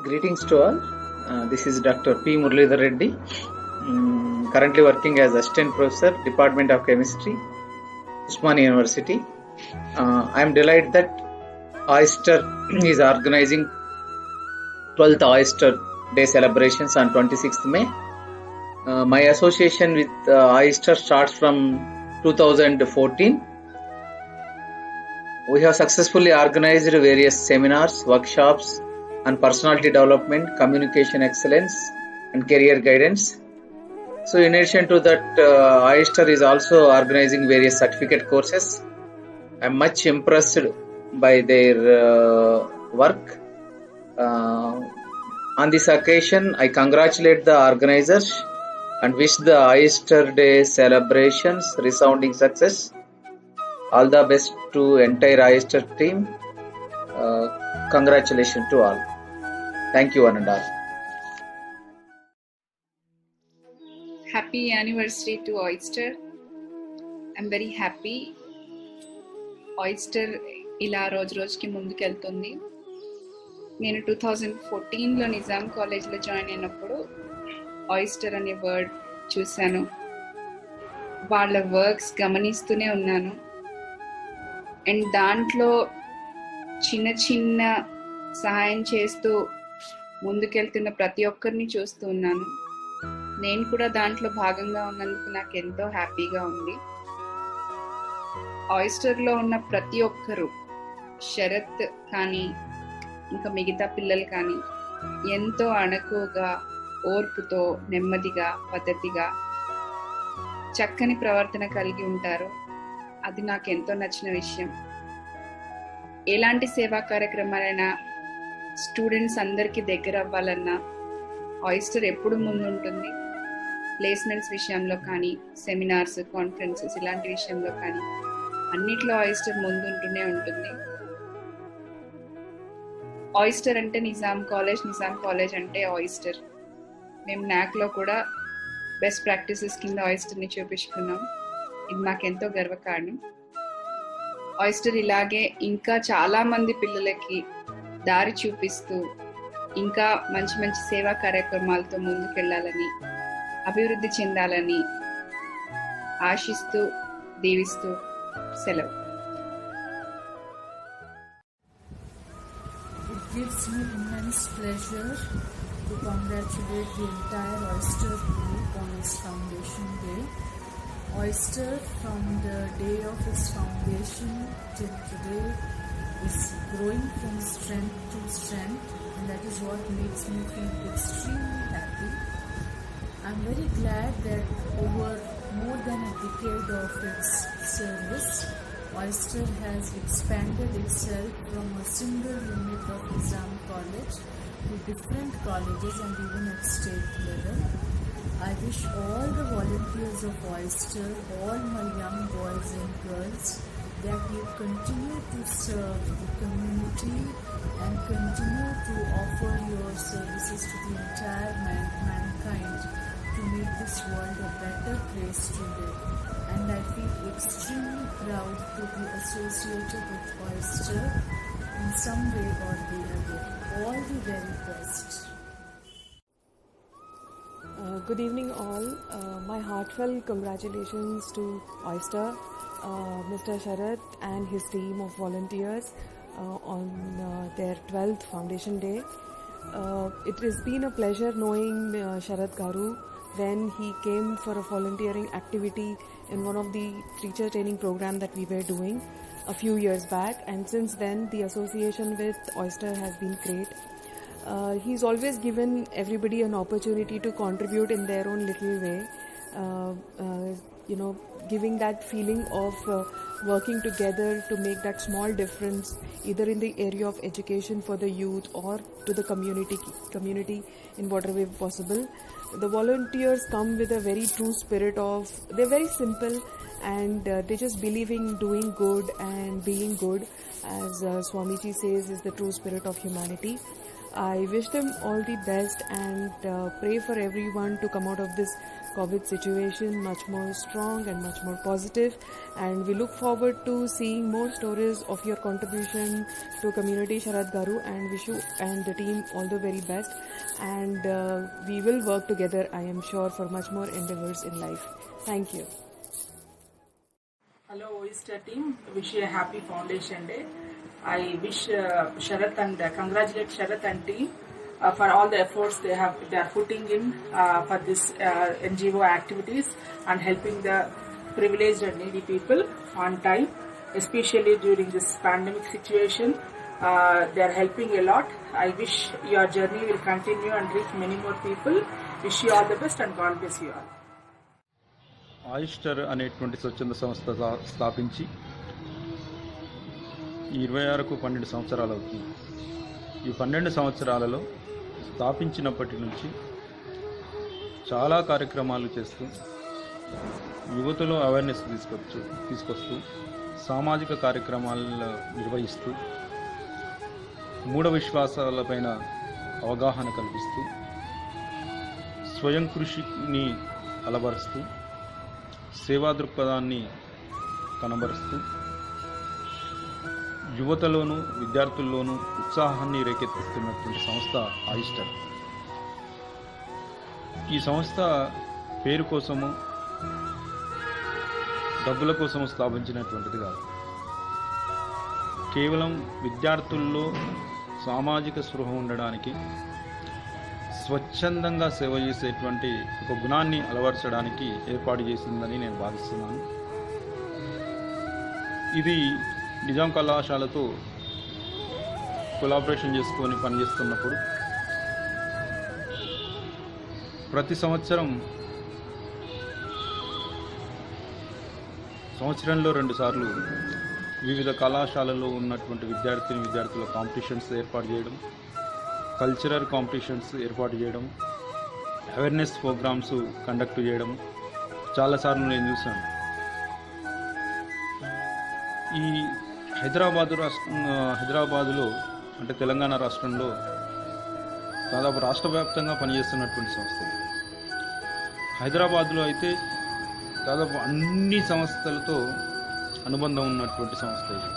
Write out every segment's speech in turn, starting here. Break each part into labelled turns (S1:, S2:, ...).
S1: Greetings to all. This is Dr. P. Muralidhar Reddy, currently working as Assistant Professor, Department of Chemistry, Usmania University. I am delighted that Oyster is organizing 12th Oyster Day celebrations on 26th May. My association with Oyster starts from 2014. We have successfully organized various seminars, workshops on personality development, communication excellence, and career guidance. So in addition to that, Oyster is also organizing various certificate courses. I am much impressed by their work. On this occasion, I congratulate the organizers and wish the Oyster Day celebrations resounding success. All the best to entire Oyster team. Congratulations to all. Thank you one and all.
S2: Happy anniversary to Oyster. I'm very happy. Oyster ఇలా రోజుకి ముందుకెళ్తుంది. నేను 2014లో నిజాం కాలేజ్లో join అయినప్పుడు oyster అనే word చూశాను. వాళ్ళ works గమనిస్తూనే ఉన్నాను. అండ్ దాంట్లో చిన్న చిన్న సహాయం చేస్తూ ముందుకెళ్తున్న ప్రతి ఒక్కరిని చూస్తూ ఉన్నాను. నేను కూడా దాంట్లో భాగంగా ఉన్నందుకు నాకు ఎంతో హ్యాపీగా ఉంది. ఆయిస్టర్లో ఉన్న ప్రతి ఒక్కరూ, శరత్ కానీ ఇంకా మిగతా పిల్లలు కానీ, ఎంతో అణకువగా, ఓర్పుతో, నెమ్మదిగా, పద్ధతిగా, చక్కని ప్రవర్తన కలిగి ఉంటారు. అది నాకు ఎంతో నచ్చిన విషయం. ఎలాంటి సేవా కార్యక్రమాలైనా స్టూడెంట్స్ అందరికీ దగ్గర అవ్వాలన్నా ఆయిస్టర్ ఎప్పుడు ముందుంటుంది. ప్లేస్మెంట్స్ విషయంలో కానీ, సెమినార్స్, కాన్ఫరెన్సెస్ ఇలాంటి విషయంలో కానీ అన్నిట్లో ఆయిస్టర్ ముందుంటూనే ఉంటుంది. ఆయిస్టర్ అంటే నిజాం కాలేజ్ అంటే ఆయిస్టర్. మేము నాక్లో కూడా బెస్ట్ ప్రాక్టీసెస్ కింద ఆయిస్టర్ని చూపించుకున్నాం. ఇది మాకెంతో గర్వకారణం. ఆయిస్టర్ ఇలాగే ఇంకా చాలామంది పిల్లలకి దారి చూపిస్తూ ఇంకా మంచి మంచి సేవా కార్యక్రమాలతో ముందుకెళ్ళాలని, అభివృద్ధి చెందాలని ఆశిస్తూ, దీవిస్తూ సెలవు.
S3: It gives me immense pleasure to congratulate the entire Oyster group on its foundation day. Oyster, from the day of its foundation till today, is growing from strength to strength, and that is what makes me feel extremely happy. I'm very glad that over more than a decade of its service, Oyster has expanded itself from a single unit of Nizam College to different colleges and even at state level. I wish all the volunteers of Oyster, all my young boys and girls, that you continue to serve the community and continue to offer your services to the entire mankind to make this world a better place to live. And I feel extremely proud to be associated with Oyster in some way or the other. All the very best.
S4: Good evening all. My heartfelt congratulations to Oyster, Mr. Sharath and his team of volunteers on their 12th Foundation Day. It has been a pleasure knowing Sharath Garu when he came for a volunteering activity in one of the teacher training program that we were doing a few years back, and since then the association with Oyster has been great. He's always given everybody an opportunity to contribute in their own little way, giving that feeling of working together to make that small difference either in the area of education for the youth or to the community in whatever way possible. The volunteers come with a very true spirit of, they're very simple and they just believe in doing good and being good, as Swamiji says is the true spirit of humanity. I wish them all the best and pray for everyone to come out of this COVID situation much more strong and much more positive. And we look forward to seeing more stories of your contribution to community, Sharad Garu, and wish you and the team all the very best. And we will work together, I am sure, for much more endeavors in life. Thank you.
S5: Hello Oyster team, wish you a happy Foundation Day. I wish Sharath and congratulate Sharath and team for all the efforts they are putting in for this NGO activities and helping the privileged and needy people on time, especially during this pandemic situation. They are helping a lot. I wish your journey will continue and reach many more people. Wish you all the best and God bless you all.
S6: Oyster అనేటువంటి స్వచ్ఛంద సంస్థ స్థాపించి 26కు 12 సంవత్సరాలు అవుతుంది. ఈ 12 సంవత్సరాలలో స్థాపించినప్పటి నుంచి చాలా కార్యక్రమాలు చేస్తూ యువతలో అవేర్నెస్ తీసుకొస్తూ సామాజిక కార్యక్రమాలు నిర్వహిస్తూ మూఢ విశ్వాసాలపైన అవగాహన కల్పిస్తూ స్వయం కృషిని అలవరుస్తూ సేవా దృక్పథాన్ని కనబరుస్తూ యువతలోనూ విద్యార్థుల్లోనూ ఉత్సాహాన్ని రేకెత్తిస్తున్నటువంటి సంస్థ ఆయిస్టర్. ఈ సంస్థ పేరు కోసము డబ్బుల కోసము స్థాపించినటువంటిది కాదు. కేవలం విద్యార్థుల్లో సామాజిక స్పృహ ఉండడానికి, స్వచ్ఛందంగా సేవ చేసేటువంటి ఒక గుణాన్ని అలవర్చడానికి ఏర్పాటు చేసిందని నేను భావిస్తున్నాను. ఇది నిజాం కళాశాలతో కొలాబరేషన్ చేసుకొని పనిచేస్తున్నప్పుడు ప్రతి సంవత్సరంలో 2 సార్లు వివిధ కళాశాలల్లో ఉన్నటువంటి విద్యార్థుల కాంపిటీషన్స్ ఏర్పాటు చేయడం, కల్చరల్ కాంపిటీషన్స్ ఏర్పాటు చేయడం, అవేర్నెస్ ప్రోగ్రామ్స్ కండక్ట్ చేయడం చాలాసార్లు నేను చూశాను. ఈ హైదరాబాదులో అంటే తెలంగాణ రాష్ట్రంలో దాదాపు రాష్ట్ర వ్యాప్తంగా పనిచేస్తున్నటువంటి సంస్థ. హైదరాబాద్లో అయితే దాదాపు అన్ని సంస్థలతో అనుబంధం ఉన్నటువంటి సంస్థ ఇది.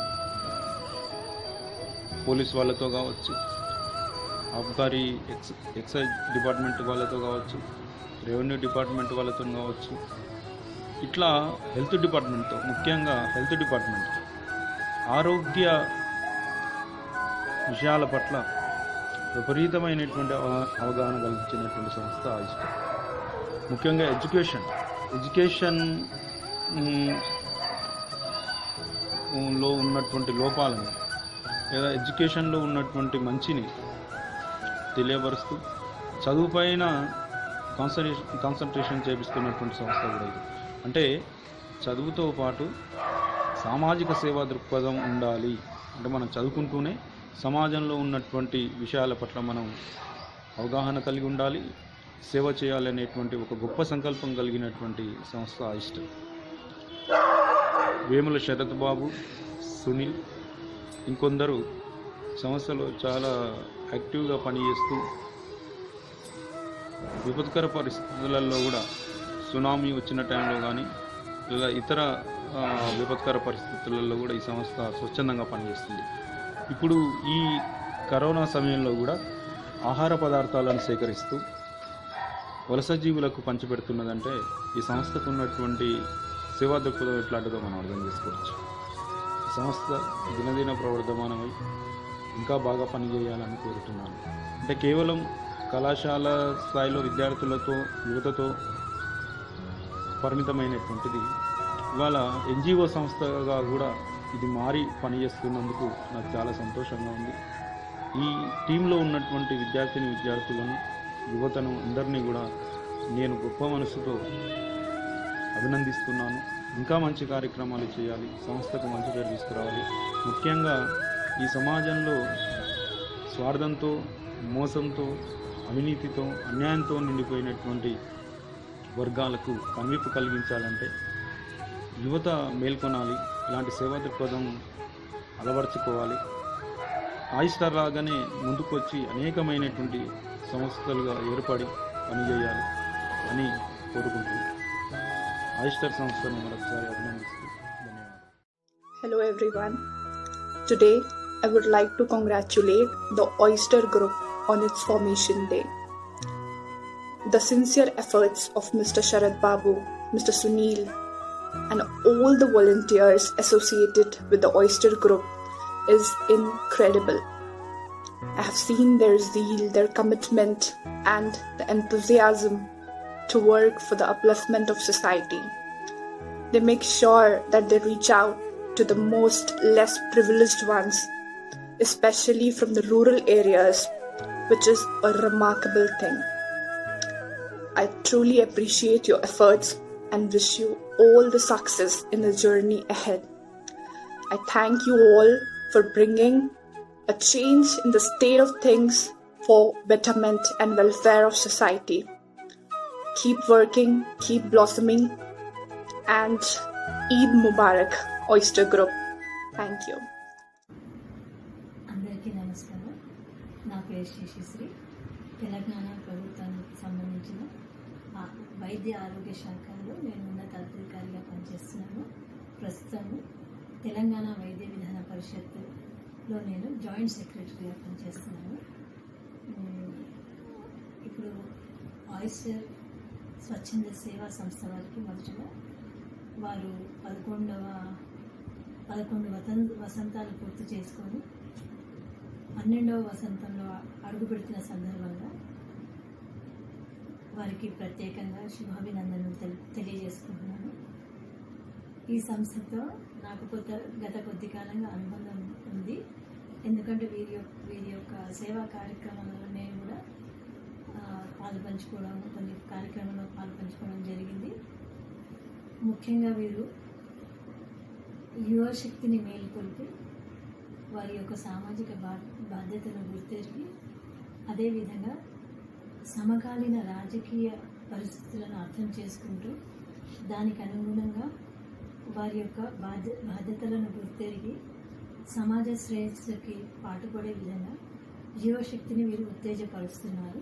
S6: పోలీస్ వాళ్ళతో కావచ్చు, ఆబ్కారీ ఎక్సైజ్ డిపార్ట్మెంట్ వాళ్ళతో కావచ్చు, రెవెన్యూ డిపార్ట్మెంట్ వాళ్ళతో కావచ్చు, ఇట్లా హెల్త్ డిపార్ట్మెంట్తో, ముఖ్యంగా హెల్త్ డిపార్ట్మెంట్ ఆరోగ్య విషయాల పట్ల విపరీతమైనటువంటి అవగాహన కల్పించినటువంటి సంస్థ ఆయిస్టర్. ముఖ్యంగా ఎడ్యుకేషన్లో ఉన్నటువంటి లోపాలను లేదా ఎడ్యుకేషన్లో ఉన్నటువంటి మంచిని తెలియపరుస్తూ చదువుపైన కాన్సన్ట్రేషన్ చేపిస్తున్నటువంటి సంస్థ కూడా ఇది. అంటే చదువుతో పాటు సామాజిక సేవా దృక్పథం ఉండాలి. అంటే మనం చదువుకుంటూనే సమాజంలో ఉన్నటువంటి విషయాల పట్ల మనం అవగాహన కలిగి ఉండాలి, సేవ చేయాలనేటువంటి ఒక గొప్ప సంకల్పం కలిగినటువంటి సంస్థ ఆయిస్టర్. వేముల శరత్ బాబు, సునీల్, ఇంకొందరు సంస్థలో చాలా యాక్టివ్గా పనిచేస్తూ విపత్కర పరిస్థితులలో కూడా, సునామీ వచ్చిన టైంలో కానీ లేదా ఇతర విపత్కర పరిస్థితులలో కూడా ఈ సంస్థ స్వచ్ఛందంగా పనిచేస్తుంది. ఇప్పుడు ఈ కరోనా సమయంలో కూడా ఆహార పదార్థాలను సేకరిస్తూ వలస జీవులకు పంచిపెడుతున్నదంటే ఈ సంస్థకు ఉన్నటువంటి సేవా దృక్పథం ఎట్లాంటిదో మనం అర్థం చేసుకోవచ్చు. ఈ సంస్థ దినదిన ప్రవర్ధమానమై ఇంకా బాగా పనిచేయాలని కోరుతున్నాను. అంటే కేవలం కళాశాల స్థాయిలో విద్యార్థులతో, యువతతో పరిమితమైనటువంటిది ఇవాళ ఎన్జిఓ సంస్థగా కూడా ఇది మారి పనిచేస్తున్నందుకు నాకు చాలా సంతోషంగా ఉంది. ఈ టీంలో ఉన్నటువంటి విద్యార్థులను, యువతను అందరినీ కూడా నేను గొప్ప మనసుతో అభినందిస్తున్నాను. ఇంకా మంచి కార్యక్రమాలు చేయాలి, సంస్థకు మంచి పేరు తీసుకురావాలి. ముఖ్యంగా ఈ సమాజంలో స్వార్థంతో, మోసంతో, అవినీతితో, అన్యాయంతో నిండిపోయినటువంటి వర్గాలకు కనువిప్పు కలిగించాలంటే యువత మేల్కొనాలి, ఇలాంటి సేవా దృక్పథం అలవర్చుకోవాలి. ఆయిస్టార్ లాగానే ముందుకు వచ్చి అనేకమైనటువంటి సంస్థలుగా ఏర్పడి పనిచేయాలి అని కోరుకుంటున్నాను. ఆయిస్టార్ సంస్థను మరొకసారి అభినందిస్తూ ధన్యవాదాలు.
S7: Hello everyone. Today I would like to congratulate the Oyster Group on its formation day. The sincere efforts of Mr. Sharad Babu, Mr. Sunil, and all the volunteers associated with the Oyster Group is incredible. I have seen their zeal, their commitment, and the enthusiasm to work for the upliftment of society. They make sure that they reach out to the most less privileged ones, especially from the rural areas, which is a remarkable thing. I truly appreciate your efforts and wish you all the success in the journey ahead. I thank you all for bringing a change in the state of things for betterment and welfare of society. Keep working, keep blossoming, and Eid Mubarak, Oyster Group. Thank you.
S8: అందరికీ నమస్కారం. నా పేరు శశిశ్రీ. తెలంగాణ ప్రభుత్వానికి సంబంధించిన వైద్య ఆరోగ్య శాఖలో నేను ఉన్నతాధికారిగా పనిచేస్తున్నాను. ప్రస్తుతం తెలంగాణ వైద్య విధాన పరిషత్తులో నేను జాయింట్ సెక్రటరీగా పనిచేస్తున్నాను. ఇప్పుడు ఆయిస్టర్ స్వచ్ఛంద సేవా సంస్థ వారికి మొదటగా వారు 11 వసంతాలు పూర్తి చేసుకొని 12వ వసంతంలో అడుగుపెడుతున్న సందర్భంగా వారికి ప్రత్యేకంగా శుభాభినందనలు తెలియజేసుకుంటున్నాను. ఈ సంస్థతో నాకు గత కొద్ది కాలంగా అనుబంధం ఉంది. ఎందుకంటే వీరి యొక్క సేవా కార్యక్రమాలలో నేను కూడా పాల్పంచుకోవడం, కొన్ని కార్యక్రమంలో పాల్పంచుకోవడం జరిగింది. ముఖ్యంగా వీరు యువశక్తిని మేలుకొల్పి వారి యొక్క సామాజిక బాధ్యతను గుర్తెరిగి అదేవిధంగా సమకాలీన రాజకీయ పరిస్థితులను అర్థం చేసుకుంటూ దానికి అనుగుణంగా వారి యొక్క బాధ్యతలను గుర్తెరిగి సమాజ శ్రేయస్సుకి పాటుపడే విధంగా యువశక్తిని వీరు ఉత్తేజపరుస్తున్నారు.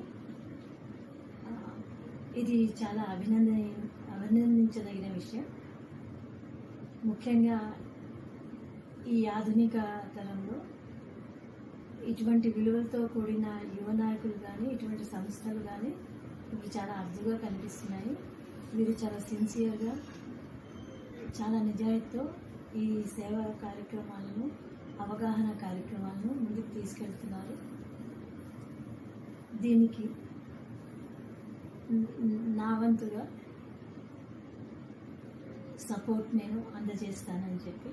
S8: ఇది చాలా అభినందించదగిన విషయం. ముఖ్యంగా ఈ ఆధునిక తరంలో ఇటువంటి విలువలతో కూడిన యువ నాయకులు కానీ ఇటువంటి సంస్థలు కానీ ఇవి చాలా అరుదుగా కనిపిస్తున్నాయి. వీరు చాలా సిన్సియర్గా, చాలా నిజాయితీతో ఈ సేవా కార్యక్రమాలను, అవగాహన కార్యక్రమాలను ముందుకు తీసుకెళ్తున్నారు. దీనికి నా వంతుగా సపోర్ట్ నేను అందజేస్తానని చెప్పి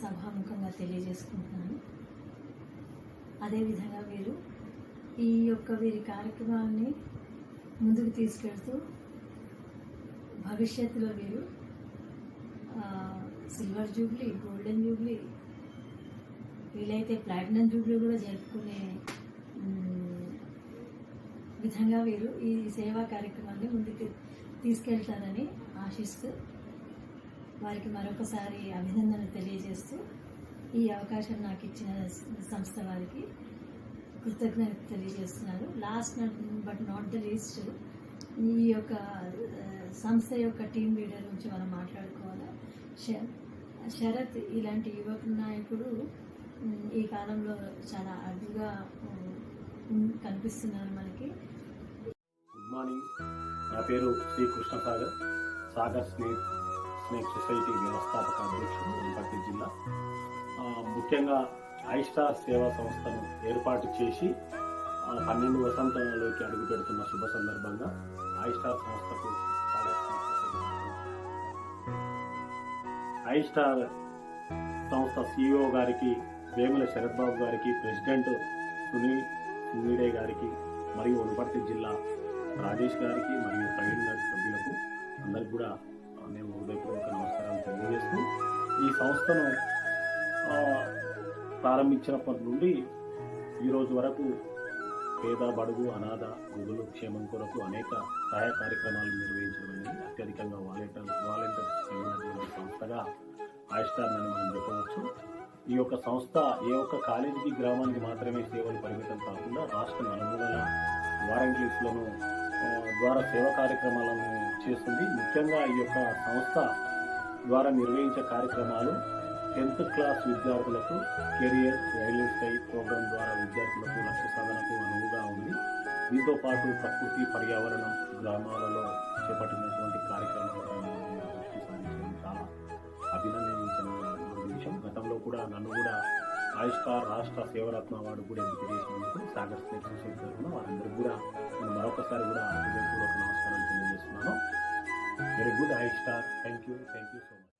S8: సభాముఖంగా తెలియజేసుకుంటున్నాను. అదేవిధంగా వీరు వీరి కార్యక్రమాన్ని ముందుకు తీసుకెళ్తూ భవిష్యత్తులో వీరు సిల్వర్ జూబ్లీ, గోల్డెన్ జూబ్లీ, వీలైతే ప్లాటినం జూబ్లీ కూడా జరుపుకునే విధంగా వీరు ఈ సేవా కార్యక్రమాన్ని ముందుకు తీసుకెళ్తారని ఆశిస్తూ వారికి మరొకసారి అభినందనలు తెలియజేస్తూ ఈ అవకాశం నాకు ఇచ్చిన సంస్థ వారికి కృతజ్ఞత తెలియజేస్తున్నారు. Last but not the least, ఈ యొక్క సంస్థ యొక్క టీం లీడర్ నుంచి మనం మాట్లాడుకోవాలి. శరత్ ఇలాంటి యువక నాయకుడు ఈ కాలంలో చాలా అరుదుగా కనిపిస్తున్నారు మనకి.
S9: Good morning. నా పేరు శ్రీ కృష్ణసాగర్, సాగర్ స్నేక్ సొసైటీ వ్యవస్థాపక అధ్యక్షుడు, వనపర్తి జిల్లా. ముఖ్యంగా ఐస్టార్ సేవా సంస్థను ఏర్పాటు చేసి 12 వసంతాలలోకి అడుగు పెడుతున్న శుభ సందర్భంగా ఐస్టార్ సంస్థకు ఐస్టార్ సంస్థ CEO గారికి, వేముల శరత్ బాబు గారికి, ప్రెసిడెంట్ సునీల్ మీడే గారికి, మరియు వనపర్తి జిల్లా రాజేష్ గారికి మరియు ప్రవీణ్ గారి సభ్యులకు అందరికి కూడా మేము హృదయపూర్వక నమస్కారాలు తెలియజేస్తూ, ఈ సంస్థను ప్రారంభించినప్పటి నుండి ఈరోజు వరకు పేద, బడుగు, అనాథ, వృద్ధుల క్షేమం కొరకు అనేక సహాయ కార్యక్రమాలు నిర్వహించడం, అత్యధికంగా వాలంటీర్స్ కలిగినటువంటి సంస్థగా ఐస్టార్ అని మనం చెప్పవచ్చు. ఈ యొక్క సంస్థ ఏ ఒక్క కాలేజీకి గ్రామానికి మాత్రమే సేవలు పరిమితం కాకుండా రాష్ట్ర నలుమూలల వారంటీస్లను ద్వారా సేవా కార్యక్రమాలను చేస్తుంది. ముఖ్యంగా ఈ యొక్క సంస్థ ద్వారా నిర్వహించే కార్యక్రమాలు 10th క్లాస్ విద్యార్థులకు కెరియర్ గైడ్లైన్స్ టైప్ ప్రోగ్రాం ద్వారా విద్యార్థులకు లక్ష్య సాధనకు అనువుగా ఉంది. దీంతో పాటు ప్రకృతి పర్యావరణం గ్రామాలలో చేపట్టినటువంటి కార్యక్రమాలపై దృష్టి సారించడం చాలా అభినందించిన విషయం. గతంలో కూడా నన్ను కూడా ఐస్టార్ రాష్ట్ర సేవరత్న అవార్డు కూడా ఎంపిక చేసినందుకు సాగర్ స్నేక్ సొసైటీ తరఫున వారందరికీ కూడా నేను మరొకసారి కూడా హృదయపూర్వక నమస్కారాలు తెలియజేస్తున్నాను. వెరీ గుడ్ ఐస్టార్. Thank you so much.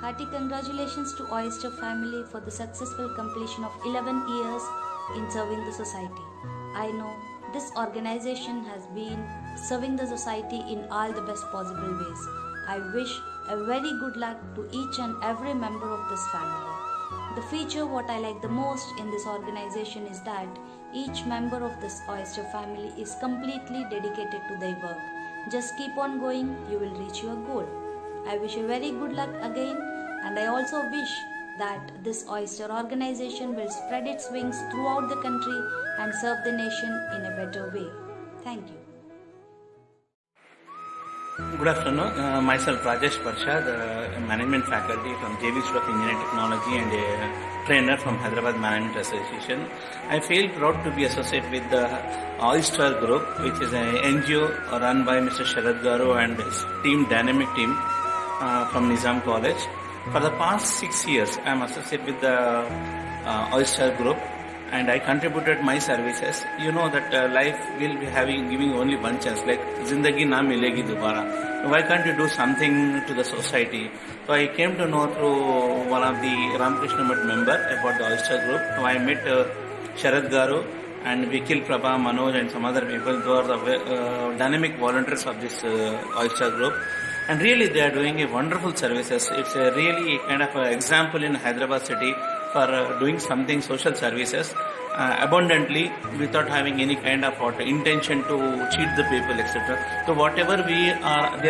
S10: Hearty congratulations to Oyster family for the successful completion of 11 years in serving the society. I know this organization has been serving the society in all the best possible ways. I wish a very good luck to each and every member of this family. The feature what I like the most in this organization is that each member of this Oyster family is completely dedicated to their work. Just keep on going, you will reach your goal. I wish you very good luck again, and I also wish that this Oyster organization will spread its wings throughout the country and serve the nation in a better way. Thank you.
S11: Good afternoon. Myself Rajesh Parshad, Management Faculty from JV School of Engineering Technology and a trainer from Hyderabad Management Association. I feel proud to be associated with the Oyster Group, which is an NGO run by Mr. Sharad Garu and his team, dynamic team from Nizam College. For the past 6 years, I am associated with the Oyster Group, and I contributed my services. You know that life will be giving only one chance, like Zindagi na milegi dobara. Why can't you do something to the society? So I came to know through one of the Ramakrishna Mutt member about the Oyster Group. So I met Sharad Garu and Vikil Prabha, Manoj and some other people who are the dynamic volunteers of this Oyster Group. And really they are doing a wonderful services. It's a really kind of an example in Hyderabad city for doing something social services abundantly without having any kind of intention to cheat the people, etc. So whatever they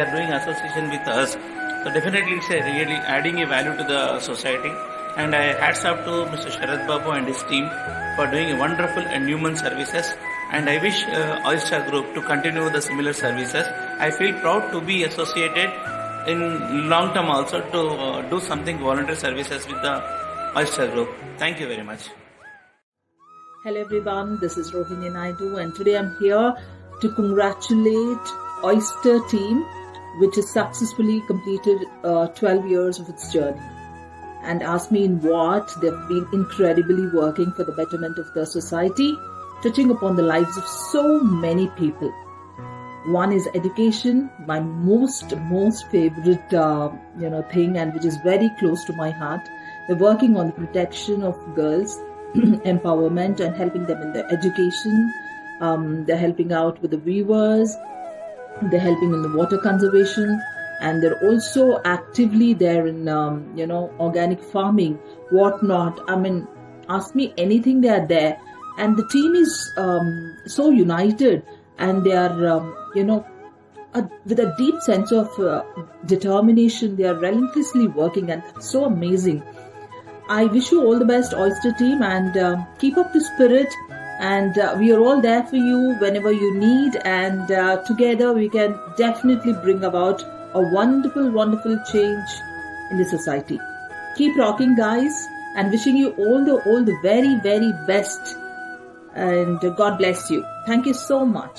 S11: are doing association with us, so definitely it's really adding a value to the society. And I hats off to Mr. Sharad Babu and his team for doing a wonderful and human services. And I wish Oyster Group to continue the similar services. I feel proud to be associated in long term also to do something voluntary services with the Oyster Group. Thank you very much.
S12: Hello everyone, this is Rohini Naidu and today I'm here to congratulate Oyster team which has successfully completed 12 years of its journey. And ask me in what they've been incredibly working for the betterment of the society, touching upon the lives of so many people. One is education, my most favorite thing, and which is very close to my heart. They're working on the protection of girls, empowerment, and helping them in their education. They're helping out with the weavers. They're helping in the water conservation, and they're also actively there in organic farming, whatnot. I mean, ask me anything, they are there. And the team is so united, and they are, with a deep sense of determination. They are relentlessly working, and that's so amazing. I wish you all the best, Oyster team, and keep up the spirit. And we are all there for you whenever you need, and together we can definitely bring about a wonderful, wonderful change in the society. Keep rocking, guys, and wishing you all the very, very best. And God bless you. Thank you so much.